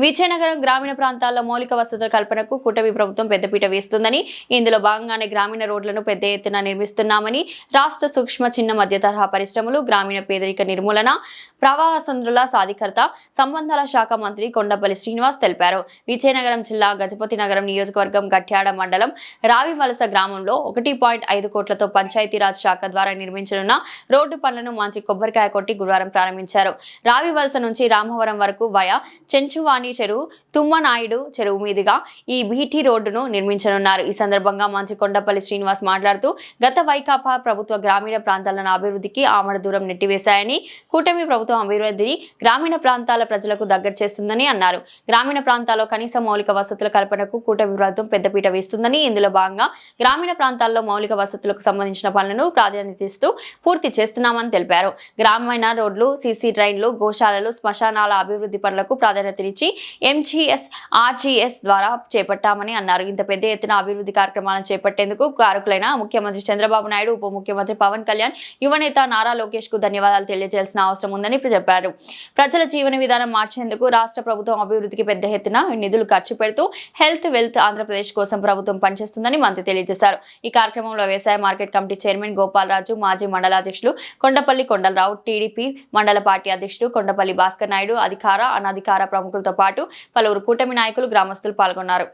విజయనగరం గ్రామీణ ప్రాంతాల్లో మౌలిక వసతుల కల్పనకు కూటమి ప్రభుత్వం పెద్దపీట వేస్తుందని, ఇందులో భాగంగానే గ్రామీణ రోడ్లను పెద్ద ఎత్తున నిర్మిస్తున్నామని రాష్ట్ర సూక్ష్మ చిన్న మధ్య తరహా పరిశ్రమలు, గ్రామీణ పేదరిక నిర్మూలన, ప్రవాసంధ్రుల సాధికారత సంబంధాల శాఖ మంత్రి కొండపల్లి శ్రీనివాస్ తెలిపారు. విజయనగరం జిల్లా గజపతి నగరం నియోజకవర్గం గట్యాడ మండలం రావివలస గ్రామంలో 1.5 కోట్లతో పంచాయతీరాజ్ శాఖ ద్వారా నిర్మించనున్న రోడ్డు పనులను మంత్రి కొబ్బరికాయ కొట్టి గురువారం ప్రారంభించారు. రావివలస నుంచి రామవరం వరకు వయా చెంచువాణి చెరువు, తుమ్మనాయుడు చెరువు మీదుగా ఈ బీటీ రోడ్డును నిర్మించనున్నారు. ఈ సందర్భంగా మంత్రి కొండపల్లి శ్రీనివాస్ మాట్లాడుతూ, గత వైకాపా ప్రభుత్వ గ్రామీణ ప్రాంతాలను అభివృద్ధికి ఆమడ దూరం నెట్టివేశాయని, కూటమి ప్రభుత్వం అభివృద్ధిని గ్రామీణ ప్రాంతాల ప్రజలకు దగ్గర చేస్తుందని అన్నారు. గ్రామీణ ప్రాంతాల్లో కనీస మౌలిక వసతుల కల్పనకు కూటమి ప్రభుత్వం పెద్దపీట వేస్తుందని, ఇందులో భాగంగా గ్రామీణ ప్రాంతాల్లో మౌలిక వసతులకు సంబంధించిన పనులను ప్రాధాన్యత ఇస్తూ పూర్తి చేస్తున్నామని తెలిపారు. గ్రామీణ రోడ్లు, సీసీ డ్రైన్లు, గోశాలలు, శ్మశానాల అభివృద్ధి పనులకు ప్రాధాన్యతనిచ్చి ఎంజీఎస్, ఆర్జీఎస్ ద్వారా చేపట్టామని అన్నారు. ఇంత పెద్ద ఎత్తున అభివృద్ధి కార్యక్రమాలను చేపట్టేందుకు కారకులైన ముఖ్యమంత్రి చంద్రబాబు నాయుడు, ఉప ముఖ్యమంత్రి పవన్ కళ్యాణ్, యువనేత నారా లోకేష్ కు ధన్యవాదాలు తెలియజేయాల్సిన అవసరం ఉందని చెప్పారు. ప్రజల జీవన విధానం మార్చేందుకు రాష్ట్ర ప్రభుత్వం అభివృద్ధికి పెద్ద ఎత్తున నిధులు ఖర్చు పెడుతూ హెల్త్, వెల్త్ ఆంధ్రప్రదేశ్ కోసం ప్రభుత్వం పనిచేస్తుందని మంత్రి తెలియజేశారు. ఈ కార్యక్రమంలో వ్యవసాయ మార్కెట్ కమిటీ చైర్మన్ గోపాలరాజు, మాజీ మండల అధ్యక్షులు కొండపల్లి కొండలరావు, టీడీపీ మండల పార్టీ అధ్యక్షుడు కొండపల్లి భాస్కర్ నాయుడు, అధికార, అనధికార ప్రముఖులతో పాటు పలువురు కూటమి నాయకులు, గ్రామస్తులు పాల్గొన్నారు.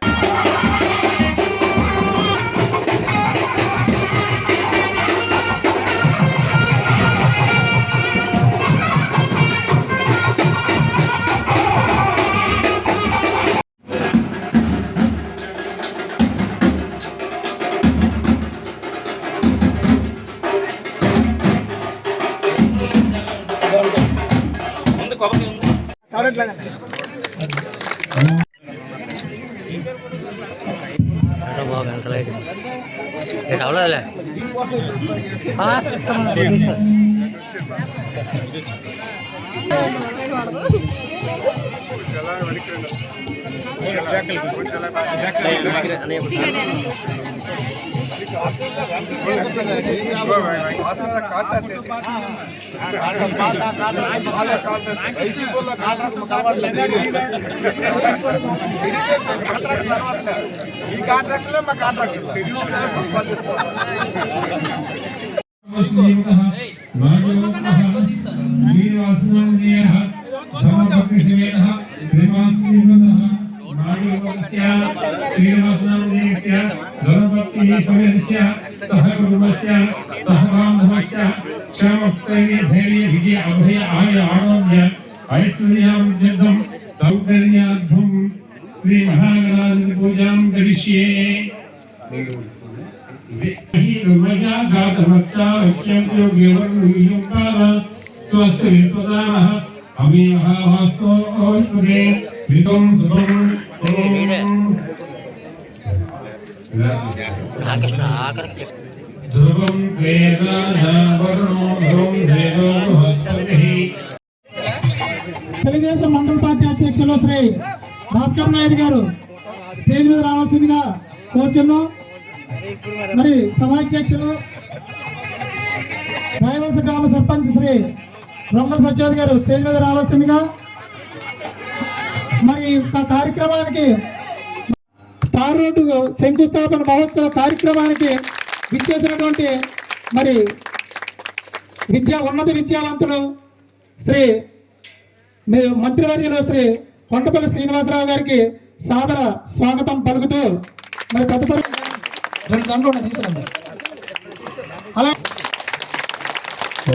श्री महागणाधिपति पूजां करिष्ये। स्वस्ति विश्वदानः अमीभावास्तो ओष्पदे विश्वं सुभं ध्रुवं त्वेदावरुणो ध्रुवं देवो बृहस्पतिः। తెలుగుదేశం మండల పార్టీ అధ్యక్షులు శ్రీ భాస్కర్ నాయుడు గారు స్టేజ్ మీద రావాల్సిందిగా కోరుచున్నాం. మరి సభాధ్యక్షులు రాయవలస గ్రామ సర్పంచ్ శ్రీ రొంగల సత్యవతి గారు స్టేజ్ మీద రావాల్సిందిగా. మరి ఆ కార్యక్రమానికి తార్ రోడ్డు శంకుస్థాపన మహోత్సవ కార్యక్రమానికి విచ్చేసినటువంటి మరి ఉన్నత విద్యావంతులు శ్రీ మంత్రివర్యులు శ్రీ కొండపల్లి శ్రీనివాసరావు గారికి సాదర స్వాగతం పలుకుతూ మరి తదుపరి తీసుకురండి. అలా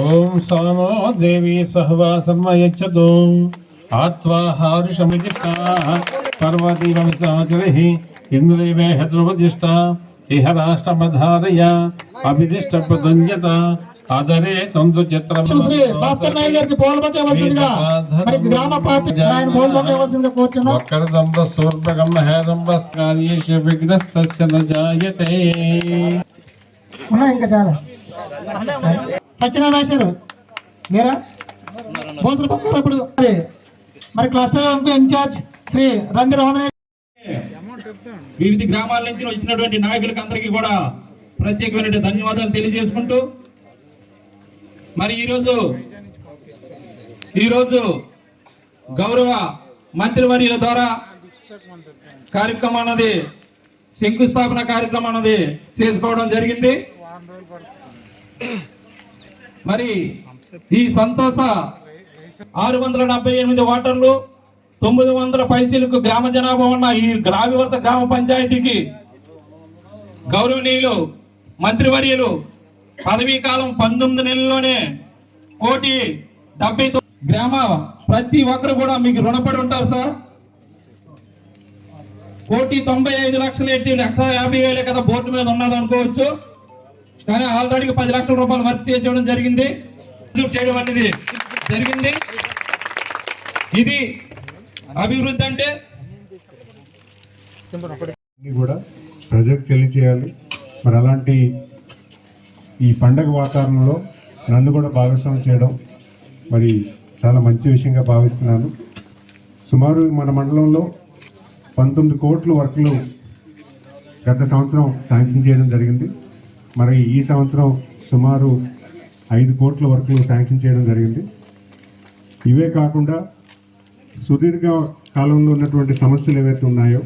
ఓం సామో దేవి సహవాసమయచ్చతు ఆత్వాహారుషమిజిష్టా పర్వతీ వంశాచరిః ఇంద్రేవే హద్రువజిష్ట ఇహ రాష్ట్రమధారయ అభిదిష్ట ప్రదంజత ఆదరే సంతు చిత్రం శ్రీ భాస్కర్ నాయుడు గారికి పోల్పతి ఇవ్వాల్సిందిగా మరి గ్రామ పార్టీ ఆయన పోల్పతి ఇవ్వాల్సిందిగా కోరుచున్నాం. వక్రదంబ శూర్పగమ హేదంబ కార్యేషు విఘ్నస్తస్య న జాయతే. ఉన్నాయి ఇంకా చాలా. సత్యనారాయణ మీరా ఇప్పుడు మరి క్లస్టర్ ఇన్ఛార్జ్ శ్రీ రంది రోహన్. వివిధ గ్రామాల నుంచి వచ్చినటువంటి నాయకులకు అందరికీ కూడా ప్రత్యేకమైన ధన్యవాదాలు తెలియజేసుకుంటూ మరి ఈరోజు గౌరవ మంత్రివర్యుల ద్వారా కార్యక్రమం అన్నది శంకుస్థాపన కార్యక్రమం అన్నది చేసుకోవడం జరిగింది. మరి ఈ సంతోష 678 వాటర్లు 900 పైసలకు గ్రామ జనాభా ఉన్న ఈ గ్రావివలస గ్రామ పంచాయతీకి గౌరవనీయులు మంత్రివర్యులు పదవీ కాలం 19 నెలల్లోనే 1,70,000 గ్రామ ప్రతి ఒక్కరు కూడా మీకు రుణపడి ఉంటారు సార్. 1,95,00,000 ఎట్టి 1,50,000 కదా బోర్డు మీద ఉన్నది అనుకోవచ్చు, కానీ ఆల్రెడీ 10 లక్షల రూపాయలు వర్క్ చేయడం జరిగింది, చేయడం అనేది జరిగింది. ఇది అభివృద్ధి అంటే కూడా ప్రజలకు తెలియజేయాలి. మరి అలాంటి ఈ పండగ వాతావరణంలో నన్ను కూడా భాగస్వామ్యం చేయడం మరి చాలా మంచి విషయంగా భావిస్తున్నాను. సుమారు మన మండలంలో 19 కోట్ల వర్కులు గత సంవత్సరం శాంక్షన్ చేయడం జరిగింది. మరి ఈ సంవత్సరం సుమారు 5 కోట్ల వర్కులు శాంక్షన్ చేయడం జరిగింది. ఇవే కాకుండా సుదీర్ఘ కాలంలో ఉన్నటువంటి సమస్యలు ఏవైతే ఉన్నాయో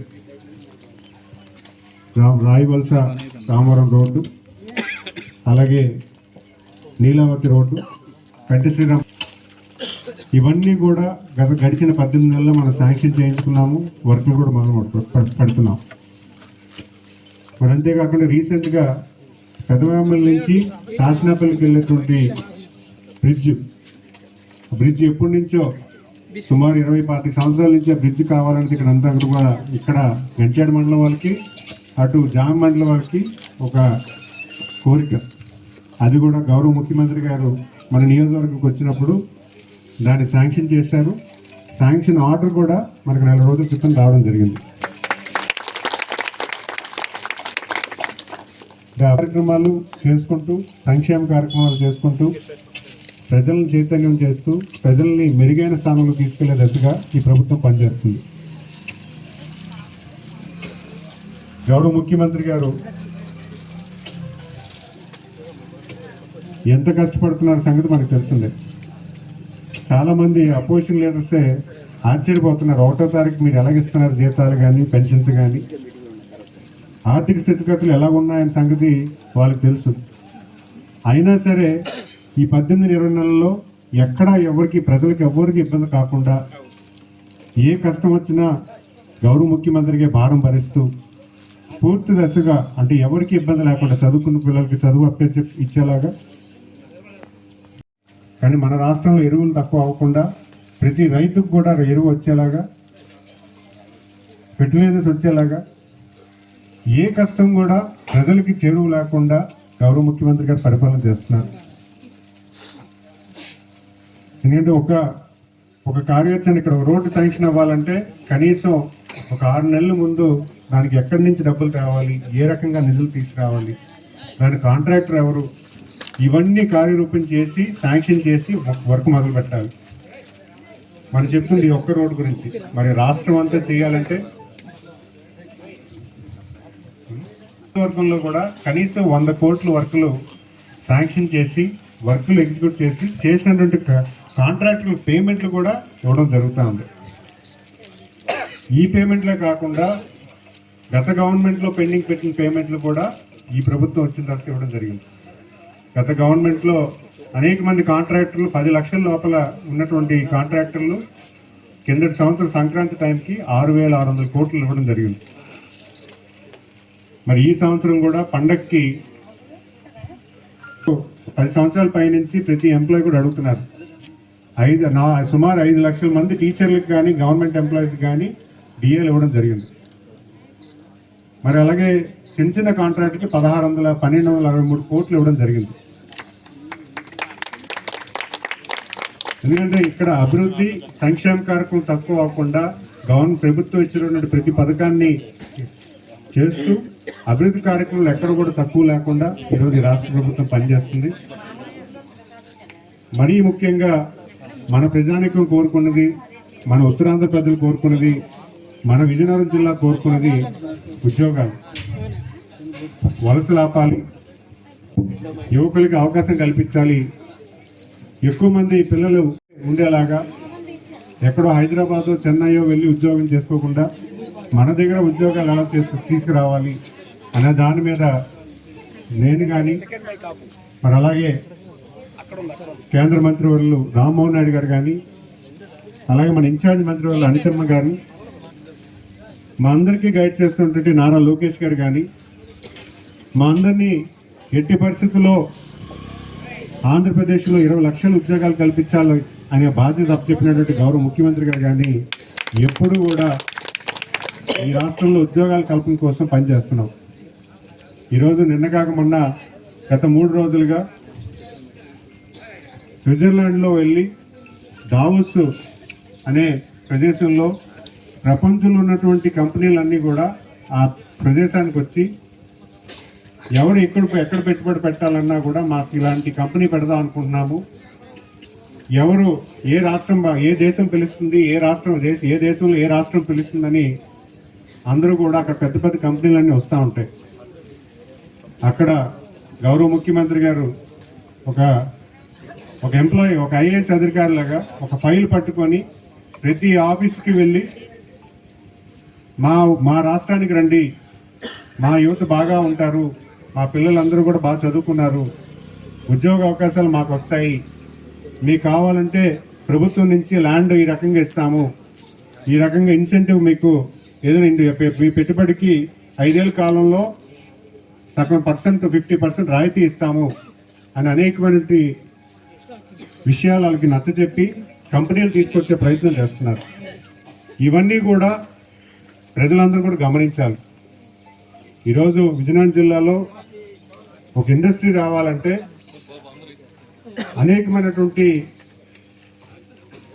రాయవలస రామవరం రోడ్డు, అలాగే నీలావతి రోడ్డు, పెద్ద శ్రీరామ్, ఇవన్నీ కూడా గడిచిన 18 నెలల్లో మనం శాంక్షన్ చేయించుకున్నాము, వర్కులు కూడా మనం పెడుతున్నాం. మరి అంతేకాకుండా రీసెంట్గా పెదవేమల నుంచి శాసనాపల్లికి వెళ్ళేటువంటి బ్రిడ్జ్ ఎప్పటి నుంచో సుమారు 20-25 సంవత్సరాల నుంచి ఆ బ్రిడ్జ్ కావాలంటే ఇక్కడ అంతా కూడా ఇక్కడ గంట్యాడ మండలం వాళ్ళకి అటు జామ మండలం వాళ్ళకి ఒక కోరిక. అది కూడా గౌరవ ముఖ్యమంత్రి గారు మన నియోజకవర్గంకి వచ్చినప్పుడు దాన్ని శాంక్షన్ చేశారు. శాంక్షన్ ఆర్డర్ కూడా మనకు 4 రోజుల క్రితం రావడం జరిగింది. కార్యక్రమాలు చేసుకుంటూ, సంక్షేమ కార్యక్రమాలు చేసుకుంటూ, ప్రజలను చైతన్యం చేస్తూ, ప్రజల్ని మెరుగైన స్థానంలో తీసుకెళ్లే దశగా ఈ ప్రభుత్వం పనిచేస్తుంది. గౌరవ ముఖ్యమంత్రి గారు ఎంత కష్టపడుతున్న సంగతి మనకు తెలిసిందే. చాలామంది అపోజిషన్ లీడర్సే ఆశ్చర్యపోతున్నారు, 1వ తారీఖు మీరు ఎలాగిస్తున్నారు జీతాలు కానీ పెన్షన్స్ కానీ, ఆర్థిక స్థితిగతులు ఎలా ఉన్నాయన్న సంగతి వాళ్ళకి తెలుసు. అయినా సరే ఈ 18-20 నెలల్లో ఎక్కడా ఎవరికి, ప్రజలకు ఎవరికి ఇబ్బంది కాకుండా, ఏ కష్టం వచ్చినా గౌరవ ముఖ్యమంత్రికి భారం భరిస్తూ పూర్తి దశగా, అంటే ఎవరికి ఇబ్బంది లేకుండా చదువుకున్న పిల్లలకి చదువు ఇచ్చేలాగా, కానీ మన రాష్ట్రంలో ఎరువులు తక్కువ అవ్వకుండా ప్రతి రైతుకు కూడా ఎరువు వచ్చేలాగా, ఫెర్టిలైజర్స్ వచ్చేలాగా, ఏ కష్టం కూడా ప్రజలకి చేరువు లేకుండా గౌరవ ముఖ్యమంత్రి గారు పరిపాలన చేస్తున్నారు. ఎందుకంటే ఒక కార్యాచరణ, ఇక్కడ రోడ్డు శాంక్షన్ అవ్వాలంటే కనీసం ఒక 6 నెలల ముందు దానికి ఎక్కడి నుంచి డబ్బులు తేవాలి, ఏ రకంగా నిధులు తీసుకురావాలి, దాని కాంట్రాక్టర్ ఎవరు, ఇవన్నీ కార్యరూపం చేసి శాంక్షన్ చేసి వర్క్ మొదలు పెట్టాలి. మనం చెప్తుంది ఒక్క రోడ్డు గురించి, మరి రాష్ట్రం అంతా చేయాలంటే వర్గంలో కూడా కనీసం 100 కోట్ల వర్కులు శాంక్షన్ చేసి, వర్కులు ఎగ్జిక్యూట్ చేసి, చేసినటువంటి కాంట్రాక్టుల పేమెంట్లు కూడా ఇవ్వడం జరుగుతూ ఉంది. ఈ పేమెంట్లే కాకుండా గత గవర్నమెంట్లో పెండింగ్ పెట్టిన పేమెంట్లు కూడా ఈ ప్రభుత్వం వచ్చిన తర్వాత ఇవ్వడం జరిగింది. గత గవర్నమెంట్లో అనేక మంది కాంట్రాక్టర్లు 10 లక్షల లోపల ఉన్నటువంటి కాంట్రాక్టర్లు కిందటి సంవత్సరం సంక్రాంతి టైంకి 6,600 కోట్లు ఇవ్వడం జరిగింది. మరి ఈ సంవత్సరం కూడా పండక్కి 10 సంవత్సరాల పైనుంచి ప్రతి ఎంప్లాయీ కూడా అడుగుతున్నారు. సుమారు 5 లక్షల మంది టీచర్లకు కానీ గవర్నమెంట్ ఎంప్లాయీస్ కానీ డిఏలు ఇవ్వడం జరిగింది. మరి అలాగే చిన్న చిన్న కాంట్రాక్ట్కి 1,263 కోట్లు ఇవ్వడం జరిగింది. ఎందుకంటే ఇక్కడ అభివృద్ధి సంక్షేమ కార్యక్రమం తక్కువ అవ్వకుండా ప్రభుత్వం ఇచ్చినటువంటి ప్రతి పథకాన్ని చేస్తూ అభివృద్ధి కార్యక్రమాలు ఎక్కడ కూడా తక్కువ లేకుండా ఈరోజు రాష్ట్ర ప్రభుత్వం పనిచేస్తుంది. మరీ ముఖ్యంగా మన ప్రజానీకం కోరుకున్నది, మన ఉత్తరాంధ్ర ప్రజలు కోరుకున్నది, మన విజయనగరం జిల్లా కోరుకున్నది ఉద్యోగాలు. వలసలు ఆపాలి, యువకులకి అవకాశం కల్పించాలి, ఎక్కువ మంది పిల్లలు ఉండేలాగా ఎక్కడో హైదరాబాద్ చెన్నైయో వెళ్ళి ఉద్యోగం చేసుకోకుండా మన దగ్గర ఉద్యోగాలు ఎలా తీసుకురావాలి అనే దాని మీద నేను కానీ మరి అలాగే కేంద్ర మంత్రివర్యులు రామ్మోహన్ నాయుడు గారు కానీ అలాగే మన ఇన్ఛార్జ్ మంత్రివర్యులు అనితమ్మ గారు మా అందరికీ గైడ్ చేస్తున్నటువంటి నారా లోకేష్ గారు కానీ మా అందరినీ ఎట్టి పరిస్థితుల్లో ఆంధ్రప్రదేశ్లో 20 లక్షల ఉద్యోగాలు కల్పించాలి అనే బాధ్యత అప్పచెప్పినటువంటి గౌరవ ముఖ్యమంత్రి గారు కానీ ఎప్పుడూ కూడా ఈ రాష్ట్రంలో ఉద్యోగాల కల్పన కోసం పనిచేస్తున్నాం. ఈరోజు నిన్న కాక మొన్న గత 3 రోజులుగా స్విట్జర్లాండ్లో వెళ్ళి దావోస్ అనే ప్రదేశంలో ప్రపంచంలో ఉన్నటువంటి కంపెనీలన్నీ కూడా ఆ ప్రదేశానికి వచ్చి ఎవరు ఎక్కడ పెట్టుబడి పెట్టాలన్నా కూడా మాకు ఇలాంటి కంపెనీ పెడదాం అనుకుంటున్నాము, ఎవరు ఏ దేశం పిలుస్తుంది, ఏ దేశంలో ఏ రాష్ట్రం పిలుస్తుందని అందరూ కూడా అక్కడ పెద్ద పెద్ద కంపెనీలన్నీ వస్తూ ఉంటాయి. అక్కడ గౌరవ ముఖ్యమంత్రి గారు ఒక ఎంప్లాయీ, ఒక ఐఏఎస్ అధికారిలాగా ఒక ఫైల్ పట్టుకొని ప్రతి ఆఫీస్కి వెళ్ళి మా రాష్ట్రానికి రండి, మా యువత బాగా ఉంటారు, మా పిల్లలందరూ కూడా బాగా చదువుకున్నారు, ఉద్యోగ అవకాశాలు మాకు వస్తాయి, మీకు కావాలంటే ప్రభుత్వం నుంచి ల్యాండ్ ఈ రకంగా ఇస్తాము, ఈ రకంగా ఇన్సెంటివ్ మీకు ఏదైనా మీ పెట్టుబడికి 5 ఏళ్ళ కాలంలో సగం % 50% రాయితీ ఇస్తాము అని అనేకమైనటువంటి విషయాలు వాళ్ళకి నచ్చచెప్పి కంపెనీలు తీసుకొచ్చే ప్రయత్నం చేస్తున్నారు. ఇవన్నీ కూడా ప్రజలందరూ కూడా గమనించాలి. ఈరోజు విజయనగరం జిల్లాలో ఒక ఇండస్ట్రీ రావాలంటే అనేకమైనటువంటి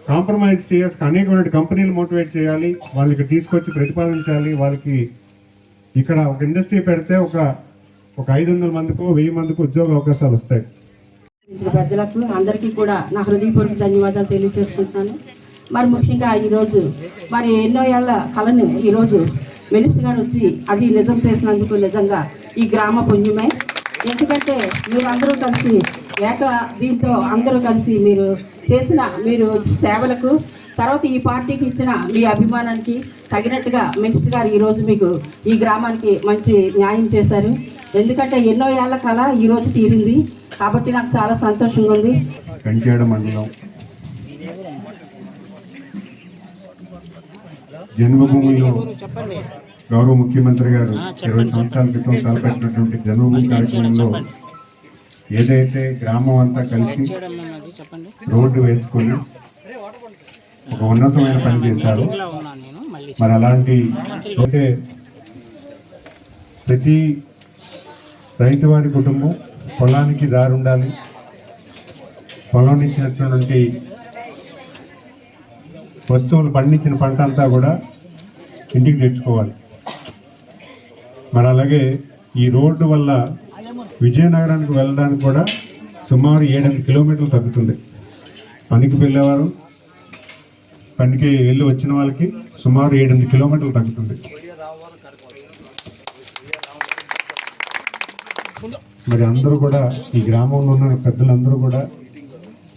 కాంప్రమైజ్ చేయాలి, అనేకమైన కంపెనీలు మోటివేట్ చేయాలి, వాళ్ళకి తీసుకొచ్చి ప్రతిపాదించాలి. వాళ్ళకి ఇక్కడ ఒక ఇండస్ట్రీ పెడితే ఒక 500 మందికో 1000 మందికో ఉద్యోగ అవకాశాలు వస్తాయి. పెద్దలకు అందరికీ కూడా నా హృదయపూర్వక ధన్యవాదాలు తెలియజేసుకుంటున్నాను. మరి ముఖ్యంగా ఈరోజు మరి ఎన్నో ఏళ్ల కళను ఈరోజు మినిస్టర్ గారు వచ్చి అది నిజం చేసినందుకు నిజంగా ఈ గ్రామ పుణ్యమే. ఎందుకంటే మీరందరూ కలిసి దీంతో అందరూ కలిసి మీరు చేసిన సేవలకు తర్వాత ఈ పార్టీకి ఇచ్చిన మీ అభిమానానికి తగినట్టుగా మినిస్టర్ గారు ఈరోజు మీకు ఈ గ్రామానికి మంచి న్యాయం చేశారు. ఎందుకంటే ఎన్నో ఏళ్ల కళ ఈరోజు తీరింది కాబట్టి నాకు చాలా సంతోషంగా ఉంది. కంచేడ మండలం జన్మభూమిలో గౌరవ ముఖ్యమంత్రి గారు 20 సంవత్సరాల క్రితం తలపెట్టినటువంటి జన్మభూమి కార్యక్రమంలో ఏదైతే గ్రామం అంతా కలిసి రోడ్డు వేసుకొని ఒక ఉన్నతమైన పని చేశారు. మరి అలాంటి అంటే ప్రతి రైతువాడి కుటుంబం పొలానికి దారి ఉండాలి, పొలం ఇచ్చినటువంటి వస్తువులు పండించిన పంట అంతా కూడా ఇంటికి తెచ్చుకోవాలి. మరి అలాగే ఈ రోడ్డు వల్ల విజయనగరానికి వెళ్ళడానికి కూడా సుమారు 7-8 కిలోమీటర్లు తగ్గుతుంది. పనికి వెళ్ళేవారు పనికి వెళ్ళి వచ్చిన వాళ్ళకి సుమారు 7-8 కిలోమీటర్లు తగ్గుతుంది. మరి అందరూ కూడా ఈ గ్రామంలో ఉన్న పెద్దలందరూ కూడా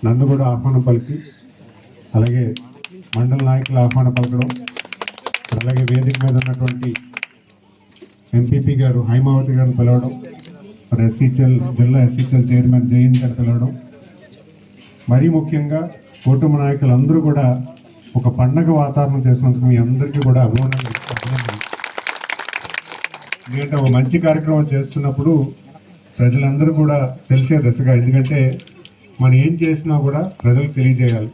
నన్ను కూడా ఆహ్వానం పలికి, అలాగే మండల నాయకుల ఆహ్వానం పలకడం, అలాగే వేదిక మీద ఉన్నటువంటి ఎంపీపీ గారు హైమావతి గారిని పిలవడం, మరి జిల్లా ఎస్సీసీఎల్ చైర్మన్ జయంత్ గారు పిలవడం, మరీ ముఖ్యంగా కుటుంబ నాయకులందరూ కూడా ఒక పండగ వాతావరణం చేసినందుకు మీ అందరికీ కూడా అభినందనలు. ఎందుకంటే ఒక మంచి కార్యక్రమం చేస్తున్నప్పుడు ప్రజలందరూ కూడా తెలిసే దశగా, ఎందుకంటే మనం ఏం చేసినా కూడా ప్రజలకు తెలియజేయాలి.